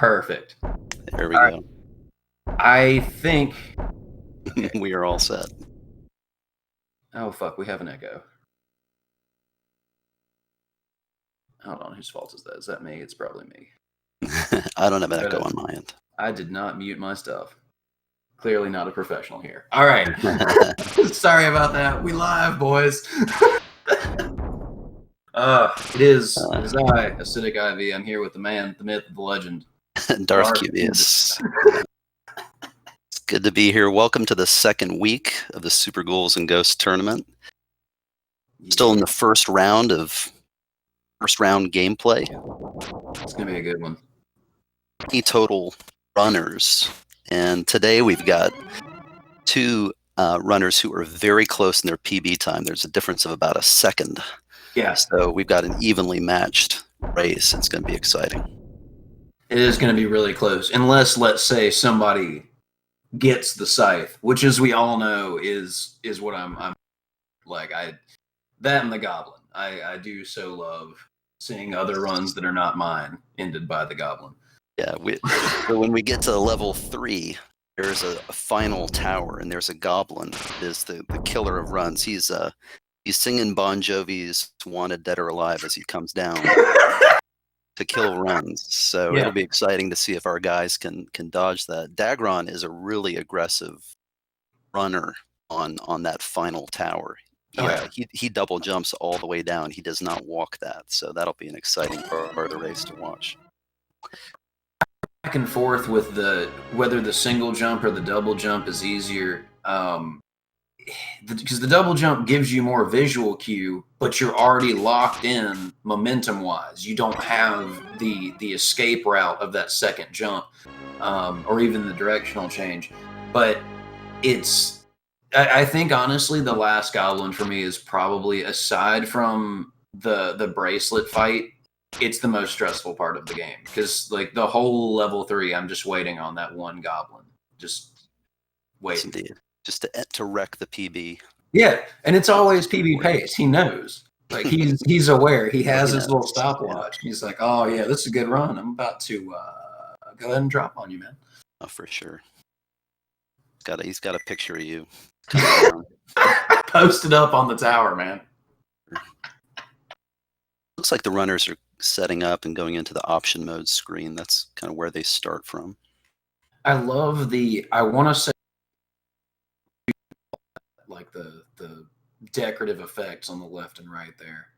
Perfect. There we All go. I think. Okay. We are all set. Oh, fuck. We have an echo. Hold on. Whose fault is that? Is that me? It's probably me. I don't have an echo on my end. I did not mute my stuff. Clearly not a professional here. All right. Sorry about that. We live, boys. It is I, Acidic Ivy. I'm here with the man, the myth, the legend. Darth Cubius. It's good to be here. Welcome to the second week of the Super Ghouls and Ghosts tournament. Yeah. Still in the first round gameplay. It's going to be a good one. 20 total runners. And today we've got two runners who are very close in their PB time. There's a difference of about a second. Yeah. So we've got an evenly matched race. It's going to be exciting. It is going to be really close. Unless, let's say, somebody gets the scythe, which, as we all know, is what I'm like. That and the goblin. I do so love seeing other runs that are not mine ended by the goblin. Yeah. So when we get to level 3, there's a final tower, and there's a goblin. Is the killer of runs. He's singing Bon Jovi's "Wanted Dead or Alive" as he comes down to kill runs. So It'll be exciting to see if our guys can dodge that. d4gr0n is a really aggressive runner on that final tower. Yeah, he double jumps all the way down. He does not walk that. So that'll be an exciting part of the race to watch. Back and forth with whether the single jump or the double jump is easier. Because the double jump gives you more visual cue, but you're already locked in momentum wise. You don't have the escape route of that second jump, or even the directional change. But I think honestly, the last goblin for me is probably, aside from the bracelet fight, it's the most stressful part of the game, because like the whole level 3, I'm just waiting on that one goblin. Just wait. Indeed. Just to wreck the PB. Yeah, and it's always PB pace. He knows. Like he's aware. He has his little stopwatch. Yeah. He's like, oh yeah, this is a good run. I'm about to go ahead and drop on you, man. Oh, for sure. He's got a picture of you. Posted up on the tower, man. Looks like the runners are setting up and going into the option mode screen. That's kind of where they start from. I love I want to say, like the decorative effects on the left and right there.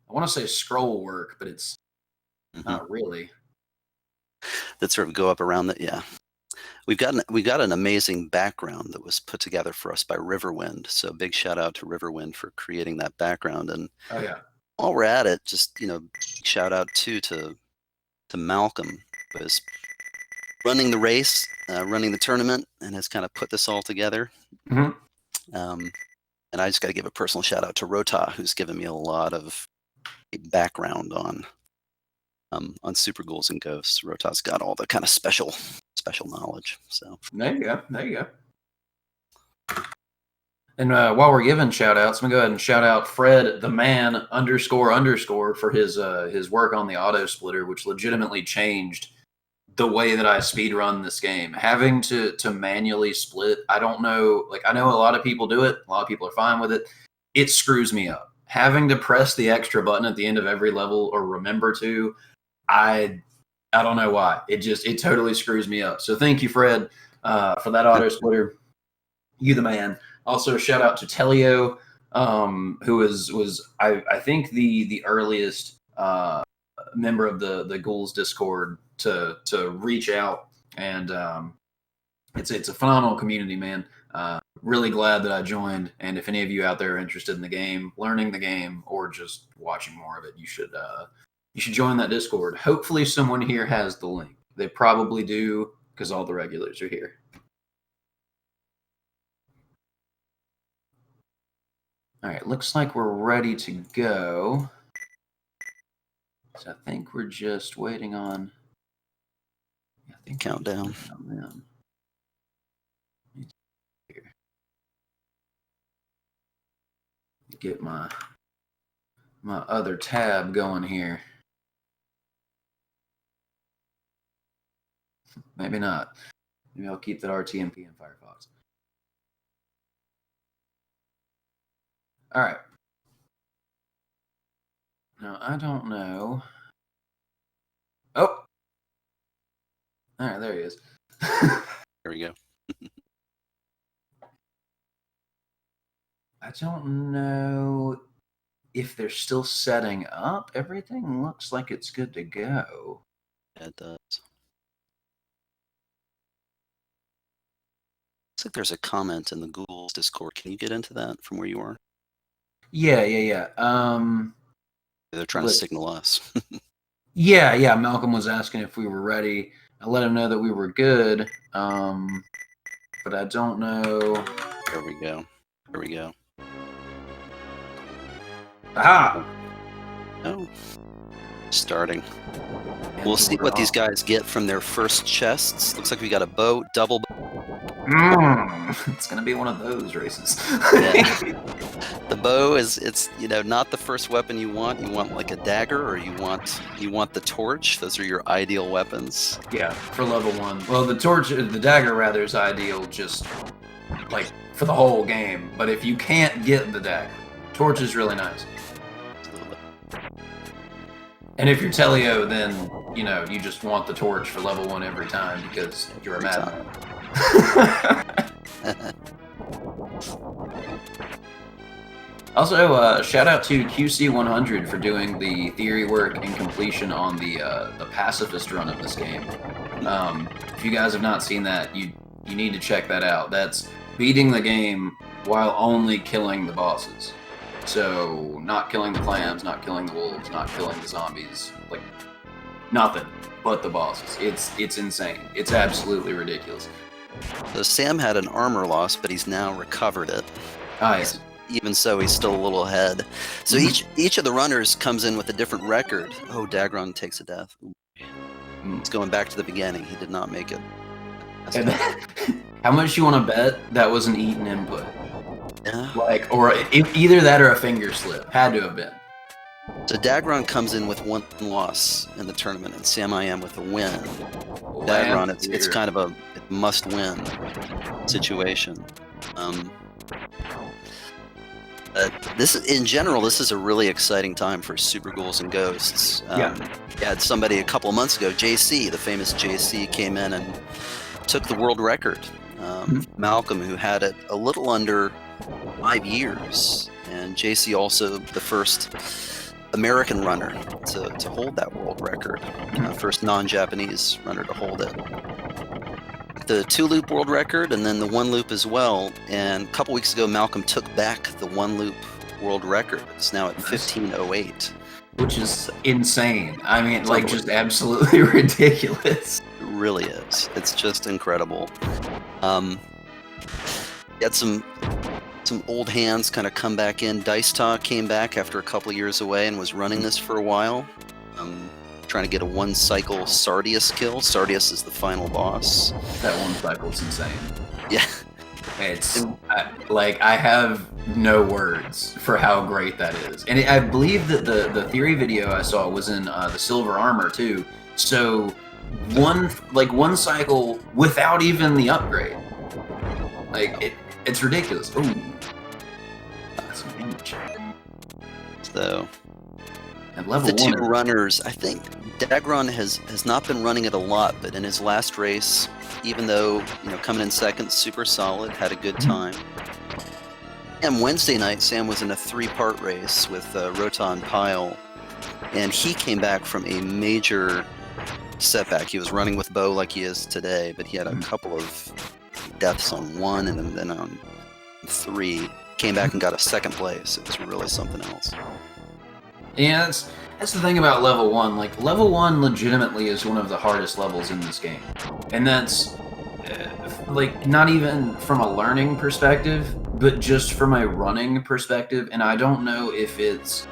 I want to say scroll work, but it's not really. That sort of go up around that. Yeah, we got an amazing background that was put together for us by Riverwind. So big shout out to Riverwind for creating that background. And while we're at it, just shout out too to Malcolm, who is running the race, running the tournament, and has kind of put this all together. And I just got to give a personal shout out to Rota, who's given me a lot of background on Super Ghouls and Ghosts. Rota's got all the kind of special knowledge. So there you go. And while we're giving shout outs, I'm gonna go ahead and shout out Fred the man __ for his work on the auto splitter, which legitimately changed the way that I speedrun this game. Having to manually split, I don't know, like I know a lot of people do it, a lot of people are fine with it. It screws me up. Having to press the extra button at the end of every level, or remember to, I don't know why. It totally screws me up. So thank you, Fred, for that auto splitter. You the man. Also shout out to Telio, who was I think the earliest member of the Ghouls Discord to reach out, and it's a phenomenal community, man. Really glad that I joined, and if any of you out there are interested in the game, learning the game, or just watching more of it, you should join that Discord. Hopefully someone here has the link. They probably do, because all the regulars are here. All right, looks like we're ready to go. So I think we're just waiting on. Countdown. Get my other tab going here. Maybe not. Maybe I'll keep that RTMP in Firefox. All right. Now, I don't know. Oh! All right, there he is. There we go. I don't know if they're still setting up. Everything looks like it's good to go. Yeah, it does. Looks like there's a comment in the Ghouls's Discord. Can you get into that from where you are? Yeah. They're trying to signal us. Yeah. Malcolm was asking if we were ready. I let him know that we were good. But I don't know. There we go. There we go. Aha! Oh. Starting. We'll see what these guys get from their first chests. Looks like we got a bow, double bow. It's gonna be one of those races. Yeah. The bow it's not the first weapon you want. You want like a dagger, or you want the torch. Those are your ideal weapons. Yeah, for level 1. Well, the dagger rather is ideal just like for the whole game. But if you can't get the dagger, torch is really nice. Absolutely. And if you're Telio, then you just want the torch for level 1 every time because you're a madman. Also, shout out to QC100 for doing the theory work and completion on the pacifist run of this game. If you guys have not seen that, you need to check that out. That's beating the game while only killing the bosses. So, not killing the clams, not killing the wolves, not killing the zombies, like nothing but the bosses. It's insane. It's absolutely ridiculous. So Sam had an armor loss, but he's now recovered it. Ah, yes. Even so, he's still a little ahead. So each of the runners comes in with a different record. Oh, d4gr0n takes a death. It's going back to the beginning. He did not make it. How much you want to bet that was an eaten input? Yeah. Or either that or a finger slip. Had to have been. So d4gr0n comes in with 1 loss in the tournament, and Sam I Am with a win. d4gr0n, it's kind of a must-win situation. This is a really exciting time for Super Ghouls and Ghosts. You had somebody a couple of months ago, JC, the famous JC, came in and took the world record. Malcolm, who had it a little under 5 years, and JC also the first American runner to hold that world record, first non-Japanese runner to hold it. The 2-loop world record and then the 1-loop as well. And a couple weeks ago, Malcolm took back the 1-loop world record. It's now at 15:08, which is insane. I mean, just absolutely ridiculous. It really is. It's just incredible. You had some old hands kind of come back in. Dice Talk came back after a couple of years away and was running this for a while. Trying to get a 1-cycle Sardius kill. Sardius is the final boss. That 1 cycle's insane. Yeah. I have no words for how great that is. And I believe that the theory video I saw was in the silver armor too. So one cycle without even the upgrade. It's ridiculous. Ooh. That's some damage. So at level the 2 1, runners, I think d4gr0n has not been running it a lot, but in his last race, even though coming in second, super solid, had a good time. And Wednesday night, Sam was in a 3-part race with Rotan Pyle, and he came back from a major setback. He was running with bow like he is today, but he had a couple of deaths on 1 and then on 3. Came back and got a 2nd place. It was really something else. Yeah, that's the thing about level 1. Level 1 legitimately is one of the hardest levels in this game. And that's, not even from a learning perspective, but just from a running perspective. And I don't know if it's,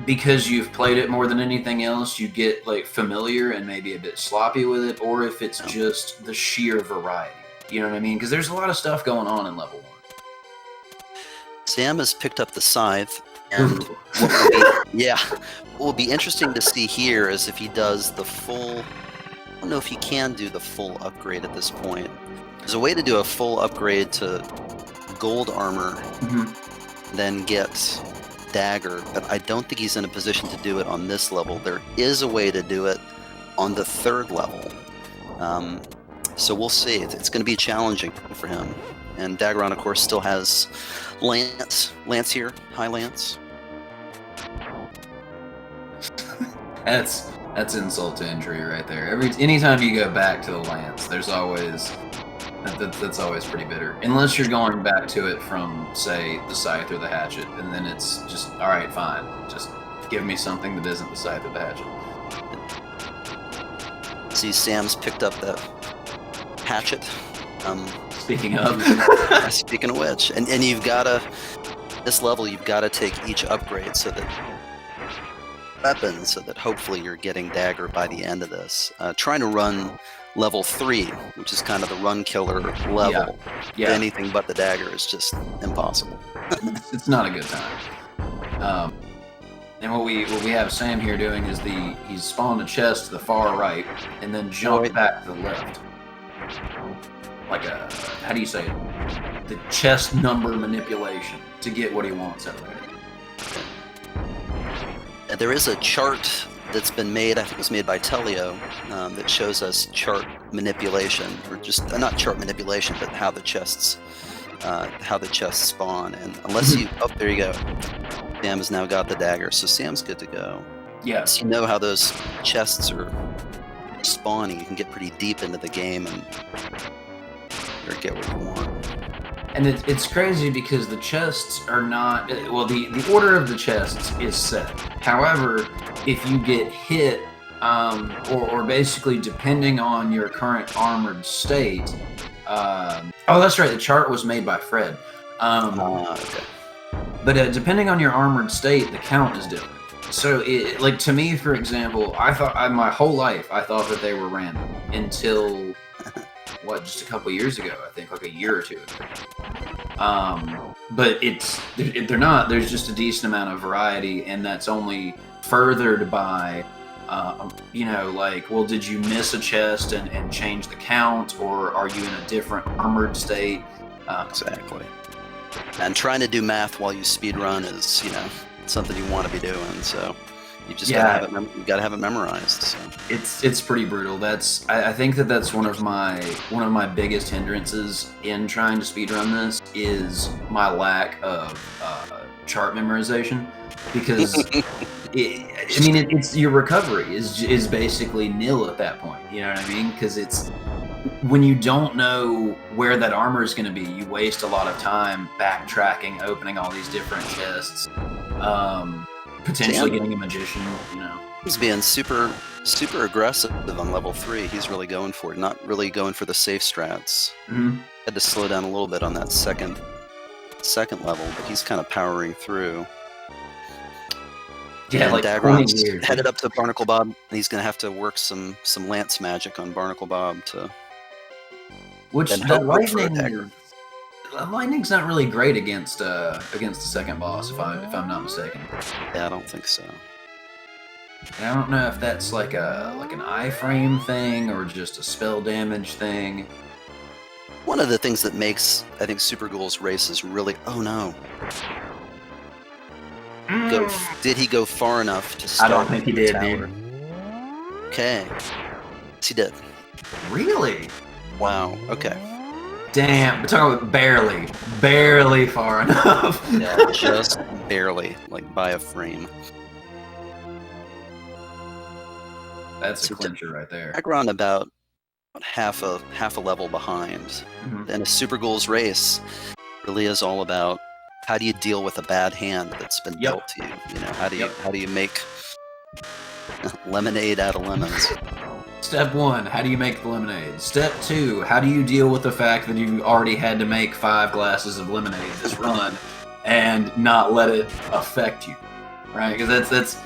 because you've played it more than anything else, you get, familiar and maybe a bit sloppy with it, or if it's just the sheer variety. You know what I mean? Because there's a lot of stuff going on in level 1. Sam has picked up the scythe. And what will be interesting to see here is if he does the full don't know if you can do the full upgrade at this point. There's a way to do a full upgrade to gold armor, then get dagger, but I don't think he's in a position to do it on this level. There is a way to do it on the 3rd level. So we'll see. It's going to be challenging for him. And d4gr0n, of course, still has Lance. Lance here. Hi, Lance. That's insult to injury right there. Anytime you go back to the Lance, there's always that's always pretty bitter. Unless you're going back to it from, say, the scythe or the hatchet, and then it's just, all right, fine. Just give me something that isn't the scythe or the hatchet. See, Sam's picked up the hatchet. Speaking of. Speaking of which, and you've got to, this level, you've got to take each upgrade so that weapons, so that hopefully you're getting dagger by the end of this. Trying to run level 3, which is kind of the run killer level, anything but the dagger is just impossible. It's not a good time. And what we have Sam here doing is he's spawned a chest to the far right and then jumped back to the left. Like a, how do you say it? The chest number manipulation to get what he wants out of it. There is a chart that's been made, I think it was made by Telio, that shows us chart manipulation, or just not chart manipulation, but how the chests spawn. And unless you, oh, there you go. Sam has now got the dagger, so Sam's good to go. Yes. So you know how those chests are spawning. You can get pretty deep into the game and get what you want. And it's crazy because the chests are not, well, the order of the chests is set. However, if you get hit, or basically depending on your current armored state, oh, that's right, the chart was made by Fred. Okay. But depending on your armored state, the count is different. So, like, to me, for example, my whole life, I thought that they were random until, just a couple years ago, I think, like a year or two ago. But they're not. There's just a decent amount of variety, and that's only furthered by, like, well, did you miss a chest and change the count, or are you in a different armored state? Exactly. And trying to do math while you speedrun is, something you want to be doing. So you just gotta have it memorized. So. It's pretty brutal. I think that's one of my biggest hindrances in trying to speedrun this is my lack of chart memorization, because it's your recovery is basically nil at that point. You know what I mean? Because it's when you don't know where that armor is going to be, you waste a lot of time backtracking, opening all these different chests, potentially getting a magician. He's being super aggressive on level 3. He's really going for it, not really going for the safe strats. Had to slow down a little bit on that second level, but he's kind of powering through. Yeah, and like d4gr0n's headed up to Barnacle Bob, and he's going to have to work some lance magic on Barnacle Bob to. Which the lightning's not really great against the second boss, if I'm not mistaken. Yeah, I don't think so. And I don't know if that's like an iframe thing or just a spell damage thing. One of the things that makes, I think, Super Ghoul's races really. Oh no. Did he go far enough to start? I don't think he did, dude. Okay. Yes, he did. Really? Wow. Okay. Damn, we're talking about barely far enough. Yeah, just barely, like by a frame. That's a clincher right there. d4gr0n about half a level behind. And a Super Ghoul's race really is all about how do you deal with a bad hand that's been dealt to you. How do you make lemonade out of lemons? Step 1, how do you make the lemonade? Step 2, how do you deal with the fact that you already had to make 5 glasses of lemonade this run and not let it affect you, right? Because that's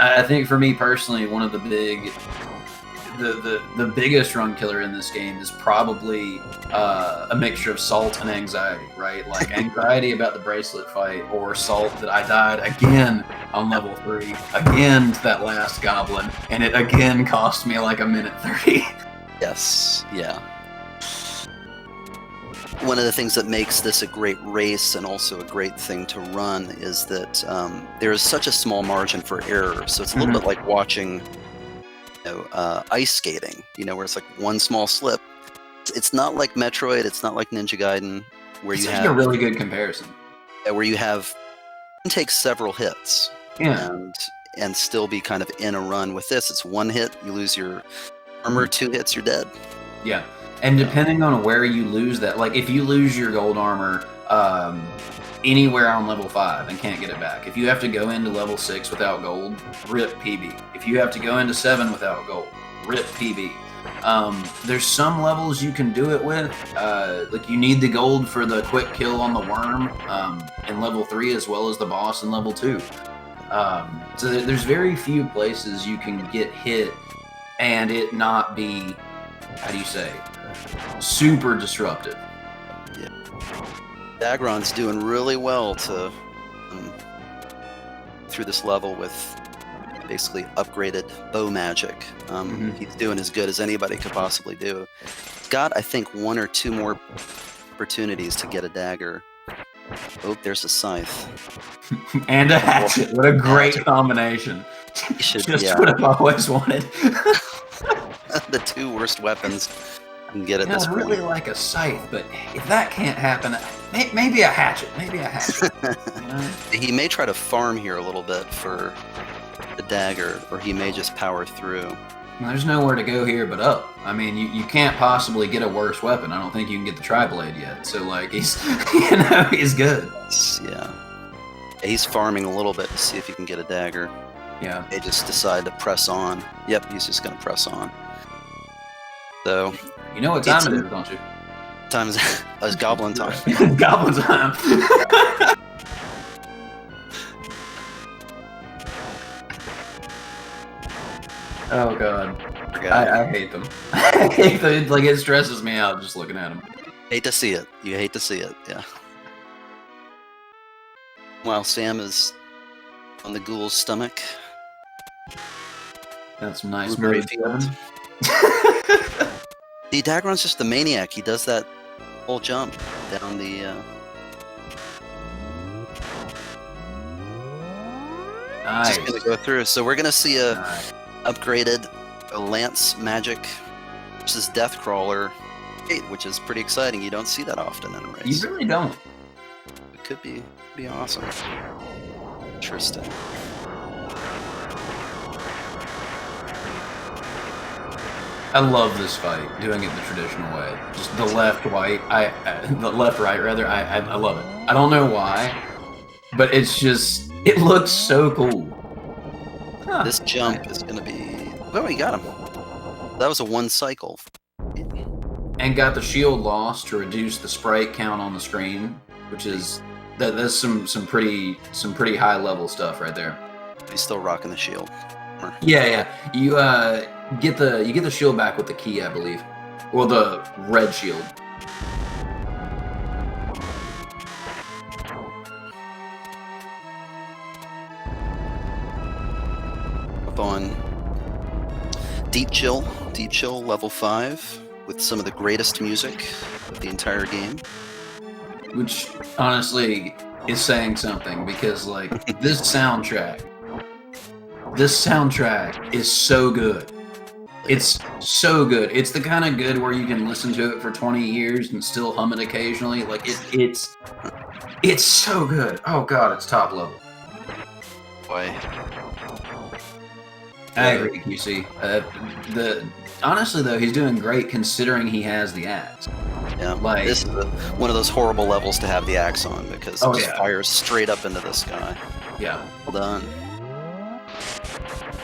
I think for me personally, one of the the biggest run killer in this game is probably a mixture of salt and anxiety, right? Like anxiety about the bracelet fight, or salt that I died again on level 3, again to that last goblin, and it again cost me like a minute 30. Yes, yeah. One of the things that makes this a great race and also a great thing to run is that there is such a small margin for error. So it's a little bit like watching ice skating, where it's like one small slip. It's not like Metroid, it's not like Ninja Gaiden, where you have a really good comparison. Where you have take several hits, and still be kind of in a run. With this, it's one hit, you lose your armor, 2 hits, you're dead. Yeah. And depending on where you lose that, like if you lose your gold armor anywhere on level 5 and can't get it back, if you have to go into level 6 without gold, rip PB. If you have to go into 7 without gold, rip PB. There's some levels you can do it with, like you need the gold for the quick kill on the worm in level 3 as well as the boss in level 2. So there's very few places you can get hit and it not be, how do you say, super disruptive. Yeah. d4gr0n's doing really well to through this level with basically upgraded bow magic. He's doing as good as anybody could possibly do. He's got, I think, 1 or 2 more opportunities to get a dagger. Oh, there's a scythe. And a hatchet. What a great combination. Just what I've always wanted. The 2 worst weapons you can get at this point. I really like a scythe, but if that can't happen, maybe a hatchet. Maybe a hatchet. He may try to farm here a little bit for the dagger, or he may just power through. Well, there's nowhere to go here but up. I mean, you can't possibly get a worse weapon. I don't think you can get the tri-blade yet. So, like, he's he's good. Yeah. He's farming a little bit to see if he can get a dagger. Yeah. They just decide to press on. Yep, he's just going to press on. So, you know what time it is, don't you? It's goblin time. Goblin time. Oh god, I hate them. I hate them. Like, it stresses me out just looking at them. Hate to see it. You hate to see it. Yeah. While Sam is on the ghoul's stomach. That's some nice Blueberry field. The d4gr0n's just the maniac. He does that whole jump down the. Nice. Just gonna go through. So we're gonna see a upgraded lance magic versus death crawler, which is pretty exciting. You don't see that often in a race. You really don't. It could be awesome. Interesting. I love this fight, doing it the traditional way. Just the left, right. The left, right, rather. I love it. I don't know why, but it's just, it looks so cool. Huh. This jump is going to be... Oh, he got him. That was a 1 cycle. And got the shield loss to reduce the sprite count on the screen, which is that's some pretty high level stuff right there. He's still rocking the shield. Yeah. You get the shield back with the key, I believe. Well, the red shield. Up on Deep Chill level 5 with some of the greatest music of the entire game. Which honestly is saying something, because like this soundtrack is so good. It's so good. It's the kind of good where you can listen to it for 20 years and still hum it occasionally. Like it's so good. Oh god, it's top level. Boy. I agree, QC. Honestly though, he's doing great considering he has the axe. Yeah, like, this is one of those horrible levels to have the axe on, because it just fires straight up into the sky. Yeah. Well done.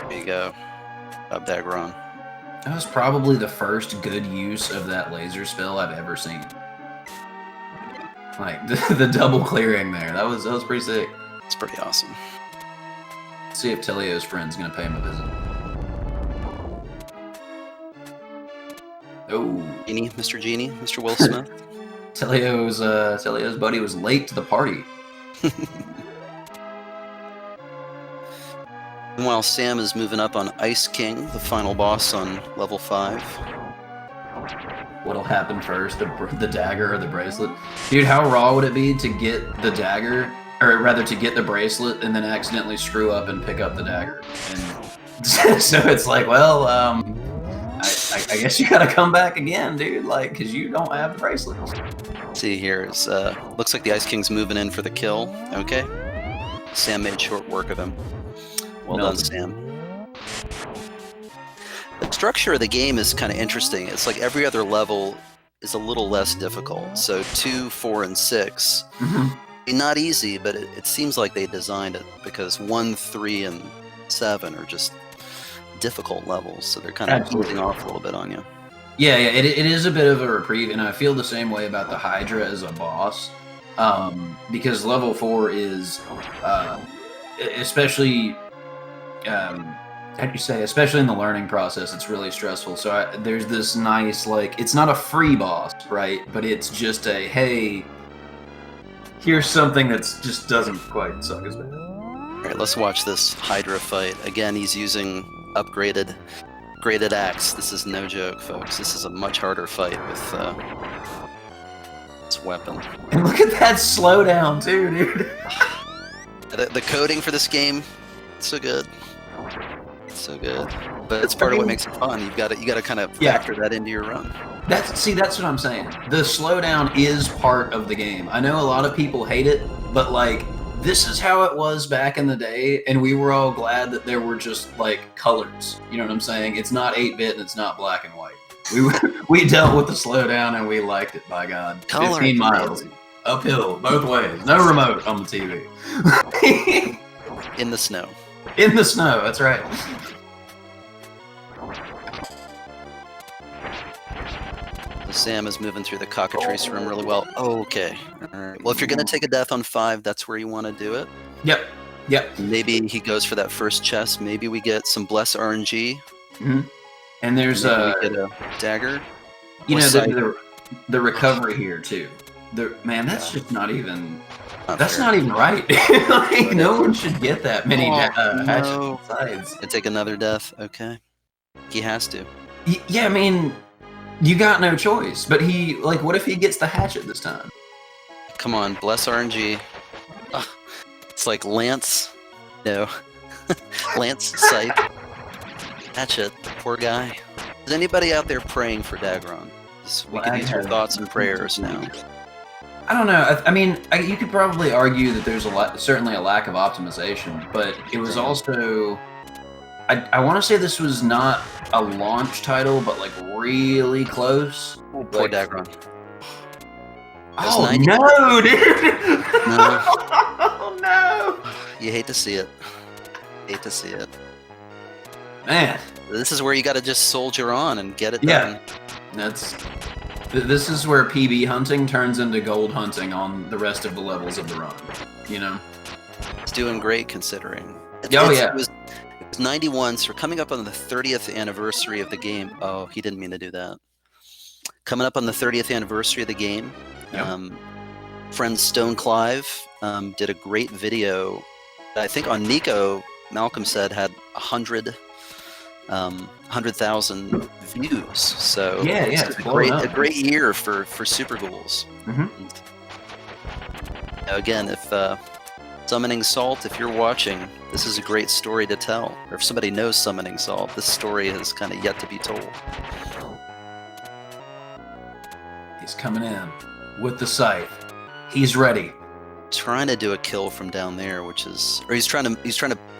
There you go. Up d4gr0n. That was probably the first good use of that laser spell I've ever seen. Like the double clearing there. That was pretty sick. It's pretty awesome. Let's see if Telio's friend's gonna pay him a visit. Oh, Genie, Mr. Genie, Mr. Will Smith. Telio's buddy was late to the party. Meanwhile, Sam is moving up on Ice King, the final boss on level 5. What'll happen first, the dagger or the bracelet? Dude, how raw would it be to get the dagger, or rather to get the bracelet and then accidentally screw up and pick up the dagger? And so it's like, well, I guess you gotta come back again, dude, like, because you don't have the bracelet. Let's see here, looks like the Ice King's moving in for the kill. Okay. Sam made short work of him. Well done, Sam. The structure of the game is kind of interesting. It's like every other level is a little less difficult. So 2, 4, and 6, not easy, but it seems like they designed it because 1, 3, and 7 are just difficult levels. So they're kind of easing off a little bit on you. Yeah, it is a bit of a reprieve, and I feel the same way about the Hydra as a boss, because level 4 is, especially, how do you say, especially in the learning process, it's really stressful. So there's this nice, like, it's not a free boss, right? But it's just a, hey, here's something that just doesn't quite suck as bad. All right, let's watch this Hydra fight. Again, he's using upgraded axe. This is no joke, folks. This is a much harder fight with this weapon. And look at that slowdown, too, dude. The coding for this game, it's so good. It's so good. But it's part of what makes it fun. You gotta kind of factor that into your run. That's what I'm saying. The slowdown is part of the game. I know a lot of people hate it, but like, this is how it was back in the day, and we were all glad that there were just like colors. You know what I'm saying? It's not 8-bit and it's not black and white. We dealt with the slowdown and we liked it, by God. Color 15 miles uphill both ways. No remote on the TV. In the snow. In the snow. That's right. Sam is moving through the cockatrice room really well. Oh, okay. All right. Well, if you're going to take a death on 5, that's where you want to do it. Yep. Maybe he goes for that first chest. Maybe we get some Bless RNG. And there's we get a dagger. You know, the recovery here, too. Man, that's just not even... That's not even right. Like, no one should get that many hatchet sides. And take another death. Okay. He has to. Yeah, I mean... You got no choice, but what if he gets the hatchet this time? Come on, Bless RNG. Ugh. It's like Lance. No. Lance Scythe. Hatchet, poor guy. Is anybody out there praying for d4gr0n? We can use your thoughts and prayers now. I don't know. I mean, you could probably argue that there's certainly a lack of optimization, but it was also... I want to say this was not a launch title, but like really close. Oh, poor d4gr0n. Oh no, dude! No. Oh no! You hate to see it. Hate to see it. Man, this is where you got to just soldier on and get it done. This is where PB hunting turns into gold hunting on the rest of the levels of the run. You know, it's doing great considering. It was 91, so we're coming up on the 30th anniversary of the game. Oh, he didn't mean to do that. Coming up on the 30th anniversary of the game. Friend Stone Clive did a great video. I think on Nico, Malcolm said had 100,000 views. So it's a great year for Super Ghouls. Again, if Summoning Salt, if you're watching, this is a great story to tell. Or if somebody knows Summoning Salt, this story is kind of yet to be told. He's coming in with the scythe. He's ready. Trying to do a kill from down there, he's trying to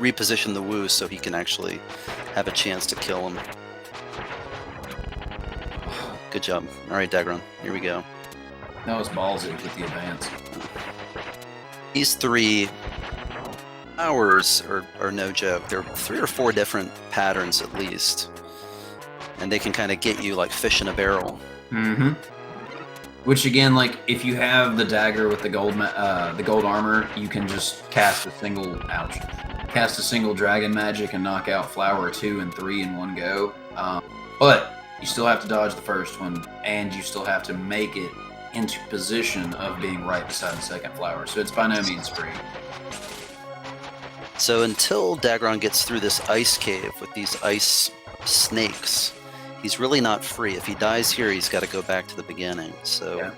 reposition the Wu so he can actually have a chance to kill him. Good job. All right, d4gr0n, here we go. That was ballsy with the advance. These 3 hours are no joke. There are 3 or 4 different patterns at least, and they can kind of get you like fish in a barrel. Which again, like if you have the dagger with the gold armor, you can just cast a single dragon magic and knock out flower 2 and 3 in one go. But You still have to dodge the first one, and you still have to make it into position of being right beside the second flower. So it's by no means free. So until d4gr0n gets through this ice cave with these ice snakes, he's really not free. If he dies here, he's got to go back to the beginning. So Yeah.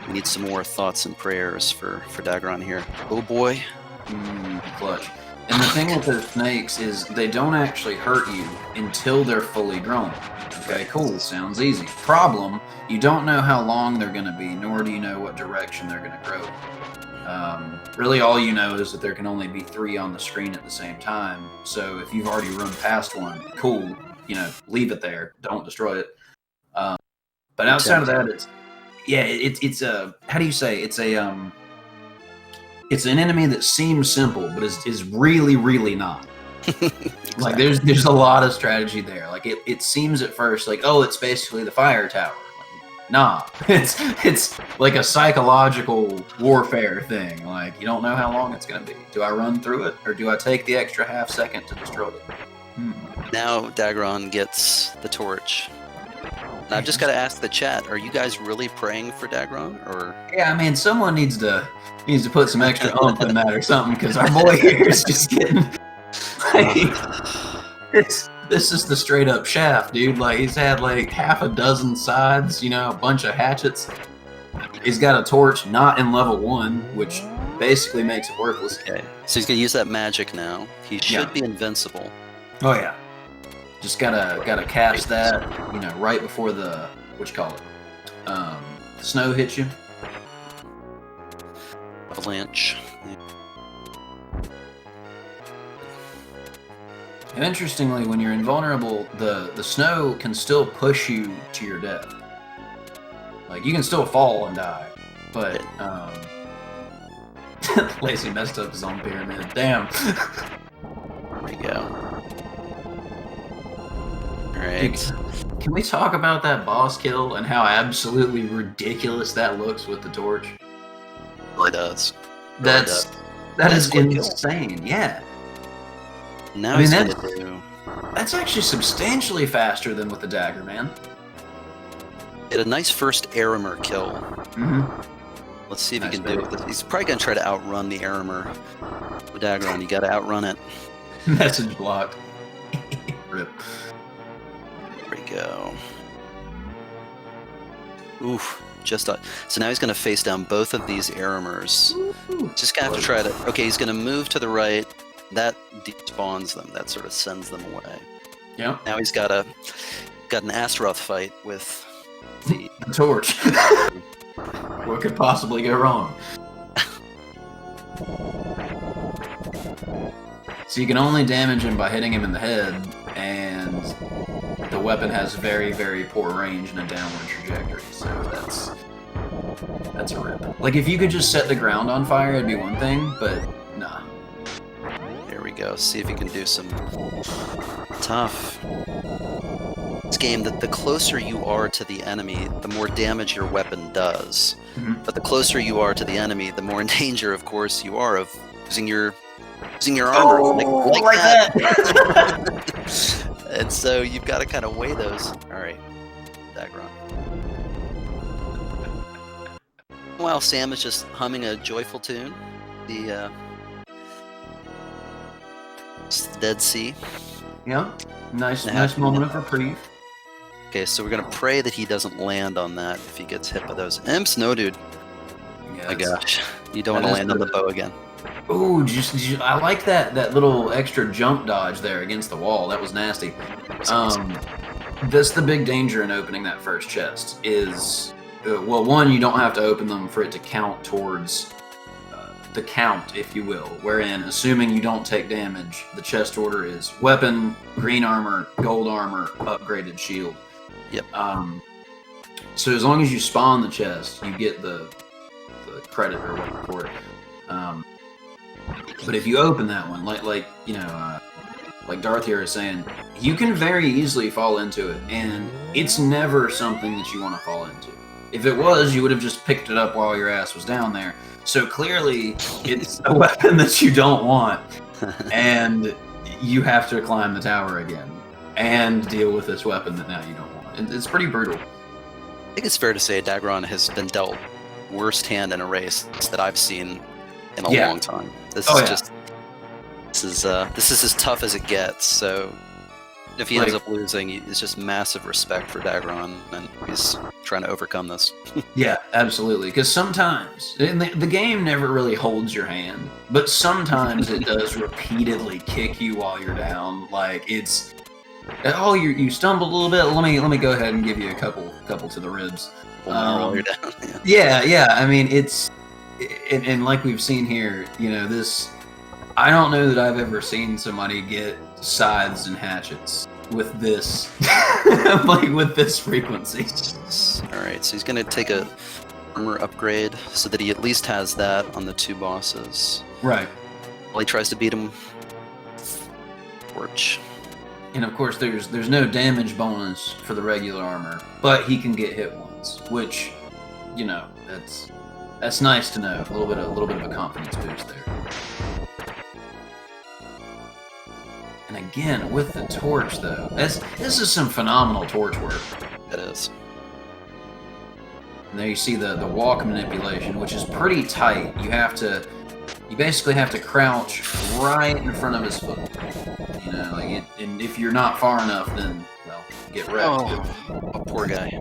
we need some more thoughts and prayers for d4gr0n here. Oh boy. Clutch. And the thing with the snakes is they don't actually hurt you until they're fully grown. Okay, cool. Sounds easy. Problem, you don't know how long they're going to be, nor do you know what direction they're going to grow. Really, all you know is that there can only be 3 on the screen at the same time. So if you've already run past one, cool. You know, leave it there. Don't destroy it. But outside of that, it's a, how do you say? It's a it's an enemy that seems simple, but is really, really not. Exactly. Like there's a lot of strategy there. Like it seems at first like, oh, it's basically the fire tower. Like, nah, it's like a psychological warfare thing. Like you don't know how long it's gonna be. Do I run through it, or do I take the extra half second to destroy it? Now d4gr0n gets the torch. And I've just got to ask the chat: are you guys really praying for d4gr0n, or? Yeah, I mean, someone needs to put some extra oomph in that or something, because our boy here is just getting. Like, this is the straight up shaft, dude. Like he's had like half a dozen sides, you know, a bunch of hatchets. He's got a torch, not in level 1, which basically makes it worthless. Okay, so he's gonna use that magic now. He should be invincible. Oh yeah, just gotta catch that, you know, right before the snow hits you. Avalanche. And interestingly, when you're invulnerable, the snow can still push you to your death. Like, you can still fall and die. But, Lacey messed up his own pyramid. Damn. There we go. Alright. Can we talk about that boss kill and how absolutely ridiculous that looks with the torch? It really does. That is quick kill. insane, yeah. Now I mean, he's gonna do... That's actually substantially faster than with the dagger, man. Get a nice first Arimer kill. Let's see if he can do it. He's probably gonna try to outrun the Arimer with d4gr0n. You gotta outrun it. Message blocked. Rip. There we go. Oof. So now he's gonna face down both of these Arimers. Just gonna have to try to... Okay, he's gonna move to the right. That despawns them. That sort of sends them away. Yeah. Now he's got an Astaroth fight with the torch. What could possibly go wrong? So you can only damage him by hitting him in the head, and the weapon has very, very poor range and a downward trajectory. So that's a rip. Like if you could just set the ground on fire, it'd be one thing, but nah. There we go. See if he can do some tough. This game, that the closer you are to the enemy, the more damage your weapon does. But the closer you are to the enemy, the more in danger, of course, you are of losing your armor. Like that. And so you've got to kind of weigh those. All right, d4gr0n. While Sam is just humming a joyful tune, the Dead Sea. Yeah, nice moment of reprieve. Okay, so we're gonna pray that he doesn't land on that if he gets hit by those imps. No, dude. Yeah, My gosh, you don't want to land on the bow again. Ooh, I like that little extra jump dodge there against the wall. That was nasty. That's the big danger in opening that first chest. Is well, one, you don't have to open them for it to count towards the count, if you will. Wherein, assuming you don't take damage, the chest order is weapon, green armor, gold armor, upgraded shield. Yep. So as long as you spawn the chest, you get the credit or whatever for it. But if you open that one, like you know, like Darth here is saying, you can very easily fall into it, and it's never something that you want to fall into. If it was, you would have just picked it up while your ass was down there. So clearly, it's a weapon that you don't want, and you have to climb the tower again and deal with this weapon that now you don't want. It's pretty brutal. I think it's fair to say d4gr0n has been dealt worst hand in a race that I've seen in a long time. This is as tough as it gets. So if he ends up losing, it's just massive respect for d4gr0n, and he's trying to overcome this. Yeah, absolutely. Because sometimes, and the game never really holds your hand, but sometimes it does repeatedly kick you while you're down. Like it's, oh, you stumbled a little bit. Let me go ahead and give you a couple to the ribs. While you're down. Yeah. I mean, it's, and like we've seen here, you know, this. I don't know that I've ever seen somebody get scythes and hatchets with this, like with this frequency. All right, so he's gonna take a armor upgrade so that he at least has that on the 2 bosses. Right. Well, he tries to beat him. Torch. And of course, there's no damage bonus for the regular armor, but he can get hit once, which, you know, that's nice to know. A little bit of a confidence boost there. And again, with the torch, though, this is some phenomenal torch work. It is. And there you see the walk manipulation, which is pretty tight. You basically have to crouch right in front of his foot. You know, like and if you're not far enough, then, well, get wrecked. Oh, poor guy.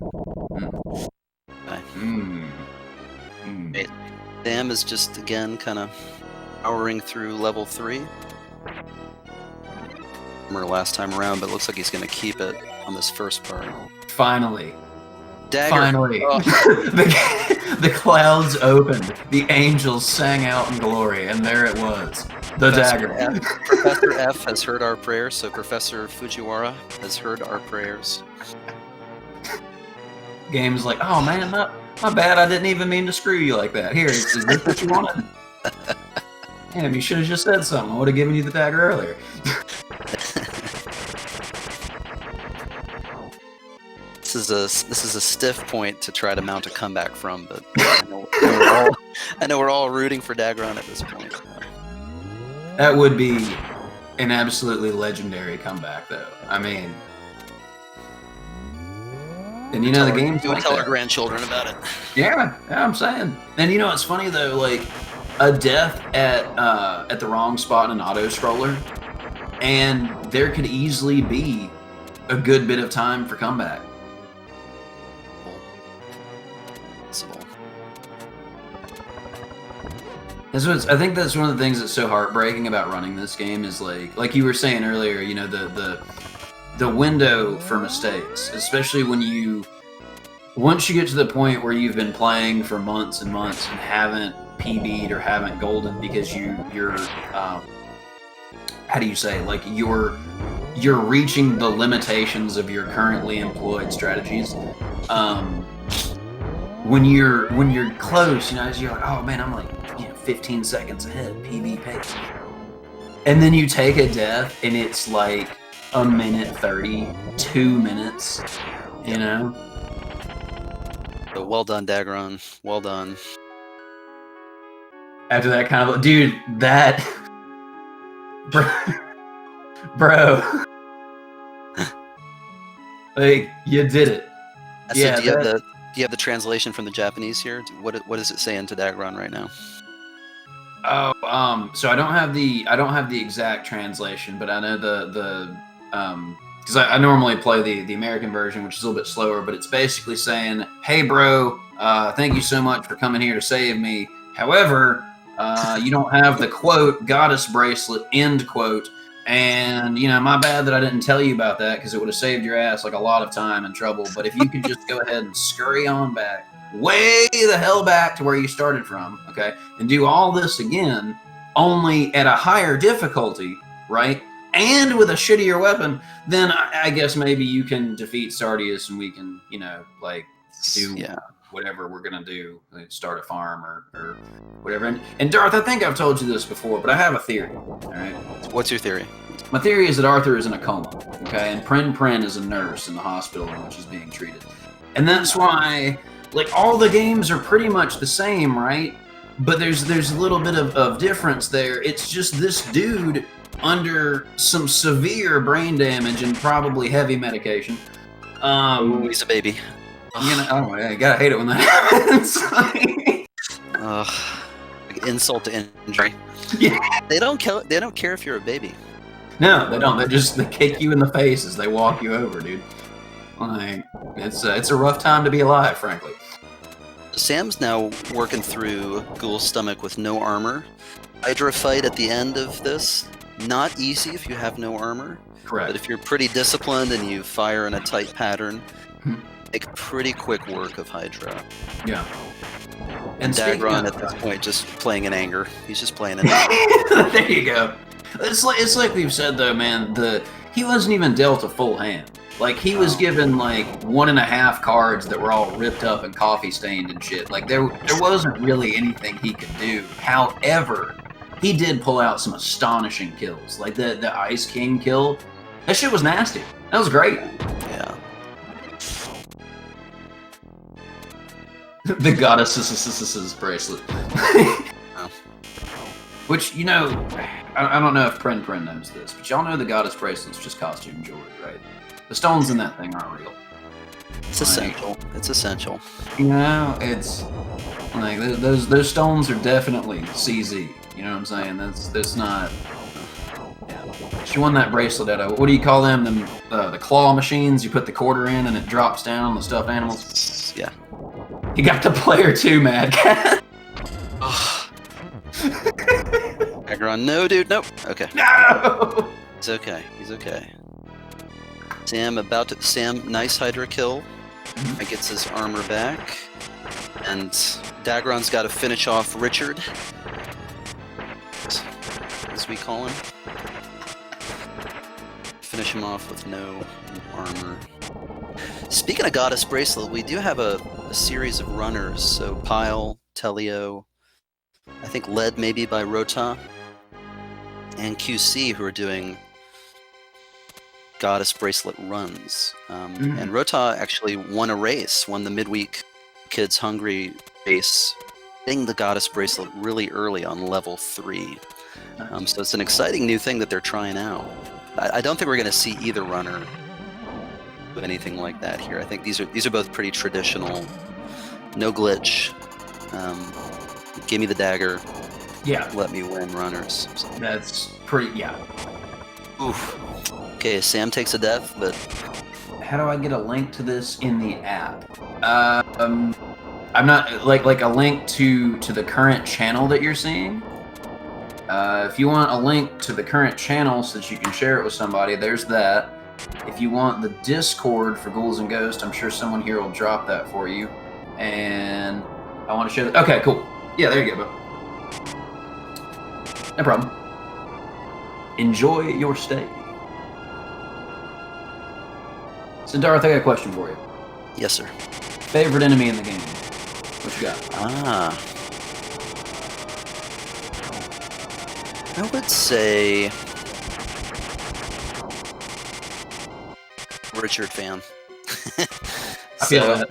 Sam is just, again, kind of powering through level 3. Last time around, but it looks like he's going to keep it on this first part. Finally. Dagger. Finally. Oh. the clouds opened. The angels sang out in glory, and there it was. The dagger. Professor F has heard our prayers, so Professor Fujiwara has heard our prayers. Game's like, oh man, my bad, I didn't even mean to screw you like that. Here, is this what you wanted? Damn, you should have just said something. I would have given you the dagger earlier. This is a stiff point to try to mount a comeback from, but I know we're all rooting for d4gr0n at this point. That would be an absolutely legendary comeback, though. I mean, and you know the game's like tell our grandchildren about it. Yeah, I'm saying. And you know what's funny though, like a death at the wrong spot in an auto scroller, and there could easily be a good bit of time for comeback. I think that's one of the things that's so heartbreaking about running this game is like you were saying earlier, you know, the window for mistakes, especially once you get to the point where you've been playing for months and months and haven't PB'd or haven't golden because you're how do you say, like you're reaching the limitations of your currently employed strategies. When you're close, you know, you're like, oh man, I'm like 15 seconds ahead, PB pace. And then you take a death and it's like a minute 30, 2 minutes, you know? So well done, d4gr0n. Well done. After that kind of, dude, that, bro, like you did it. So yeah. Do you have the translation from the Japanese here? What does it say into d4gr0n right now? Oh, so I don't have the exact translation, but I know because I normally play the American version, which is a little bit slower, but it's basically saying, hey bro, thank you so much for coming here to save me. However, you don't have the quote, goddess bracelet, end quote, and, you know, my bad that I didn't tell you about that because it would have saved your ass like a lot of time and trouble, but if you could just go ahead and scurry on back, way the hell back to where you started from, okay, and do all this again, only at a higher difficulty, right, and with a shittier weapon, then I guess maybe you can defeat Sardius and we can, you know, like, do whatever we're gonna do, like start a farm or whatever. And Darth, I think I've told you this before, but I have a theory, all right? What's your theory? My theory is that Arthur is in a coma, okay, and Prin is a nurse in the hospital in which he's being treated. And that's why, like, all the games are pretty much the same, right? But there's a little bit of difference there. It's just this dude under some severe brain damage and probably heavy medication Ooh, he's a baby. You know, oh, yeah, you gotta hate it when that happens. Like insult to injury. Yeah. They don't care if you're a baby. No, they don't. They kick you in the face as they walk you over, dude. Like it's a rough time to be alive, frankly. Sam's now working through Ghoul's stomach with no armor. Hydra fight at the end of this, not easy if you have no armor. Correct. But if you're pretty disciplined and you fire in a tight pattern, make pretty quick work of Hydra. Yeah. And d4gr0n at this point just playing in anger. He's just playing in anger. There you go. It's like we've said though, man. He wasn't even dealt a full hand. Like he was given like 1.5 cards that were all ripped up and coffee stained and shit. Like there wasn't really anything he could do. However, he did pull out some astonishing kills. Like the Ice King kill. That shit was nasty. That was great. Yeah. The goddess's bracelet. Which, you know, I don't know if d4gr0n knows this, but y'all know the goddess bracelet's just costume jewelry, right? The stones in that thing aren't real. It's essential. It's essential. You know, it's like those stones are definitely CZ. You know what I'm saying? That's not. Yeah. She won that bracelet out of, what do you call them? The claw machines. You put the quarter in and it drops down on the stuffed animals. Yeah. You got the player too, Mad Cat. d4gr0n, no, dude, nope. Okay. No. He's okay. He's okay. Sam, nice Hydra kill. Gets his armor back. And d4gr0n's got to finish off Richard, as we call him. Finish him off with no armor. Speaking of Goddess Bracelet, we do have a series of runners. So Pyle, Telio, I think led maybe by Rota, and QC, who are doing Goddess Bracelet runs. And Rota actually won the midweek Kids Hungry race, getting the Goddess Bracelet really early on level 3. So it's an exciting new thing that they're trying out. I don't think we're going to see either runner do anything like that here. I think these are both pretty traditional, no glitch. Give me the dagger. Yeah. Let me win runners. So. That's pretty. Yeah. Oof. Okay, Sam takes a death, but how do I get a link to this in the app? I'm not like a link to the current channel that you're seeing. If you want a link to the current channel so that you can share it with somebody, there's that. If you want the Discord for Ghouls and Ghosts, I'm sure someone here will drop that for you. And I want to share that. Okay, cool. Yeah, there you go, bro. No problem. Enjoy your stay. So, Darth, I got a question for you. Yes, sir. Favorite enemy in the game? What you got? I would say Richard fan. I feel that.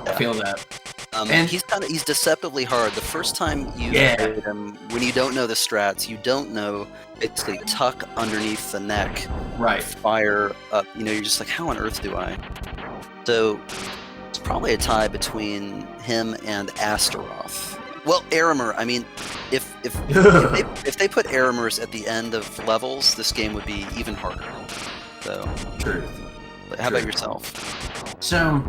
I feel that. And he's deceptively hard. The first time you play him, when you don't know the strats, you don't know basically tuck underneath the neck, right? Fire up. You know, you're just like, how on earth do I? So it's probably a tie between him and Astaroth. Well, Aramer. I mean, if they put Aramers at the end of levels, this game would be even harder. So true. But how about yourself? So,